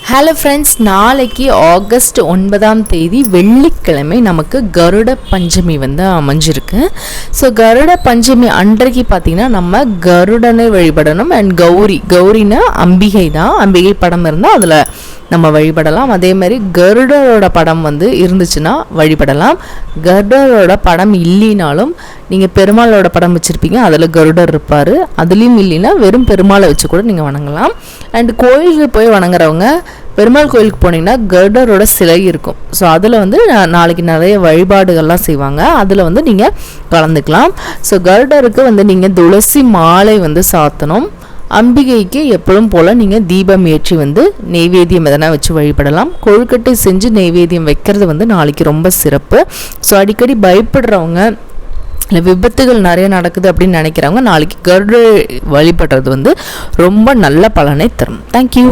Hello friends, நாளைக்கு August 9 வெள்ளிக்கிழமை நமக்கு கருட பஞ்சமி அமைஞ்சிருக்கு. ஸோ கருட பஞ்சமி அன்றைக்கு பார்த்திங்கன்னா நம்ம கருடனை வழிபடணும். அண்ட் கௌரினா அம்பிகை தான். அம்பிகை படம் இருந்தால் அதில் நம்ம வழிபடலாம். அதே மாதிரி கருடரோட படம் இருந்துச்சுன்னா வழிபடலாம். கருடரோட படம் இல்லைனாலும் நீங்கள் பெருமாளோட படம் வச்சுருப்பீங்க, அதில் கருடர் இருப்பார். அதுலேயும் இல்லைன்னா வெறும் பெருமாளை வச்சு கூட நீங்கள் வணங்கலாம். அண்ட் கோயிலுக்கு போய் வணங்குறவங்க பெருமாள் கோயிலுக்கு போனீங்கன்னா கருடரோட சிலை இருக்கும். ஸோ அதில் நாளைக்கு நிறைய வழிபாடுகள்லாம் செய்வாங்க. அதில் நீங்கள் கலந்துக்கலாம். ஸோ கருடருக்கு நீங்கள் துளசி மாலை சாத்தணும். அம்பிகைக்கு எப்பவும் போல் நீங்கள் தீபம் ஏற்றி நெய்வேத்தியம் எதனா வச்சு வழிபடலாம். கொழுக்கட்டை செஞ்சு நெய்வேத்தியம் வைக்கிறது நாளைக்கு ரொம்ப சிறப்பு. ஸோ அடிக்கடி பயப்படுறவங்க, இல்லை விபத்துகள் நிறைய நடக்குது அப்படின்னு நினைக்கிறவங்க நாளைக்கு கருட வழிபடுறது ரொம்ப நல்ல பலனை தரும். தேங்க்யூ.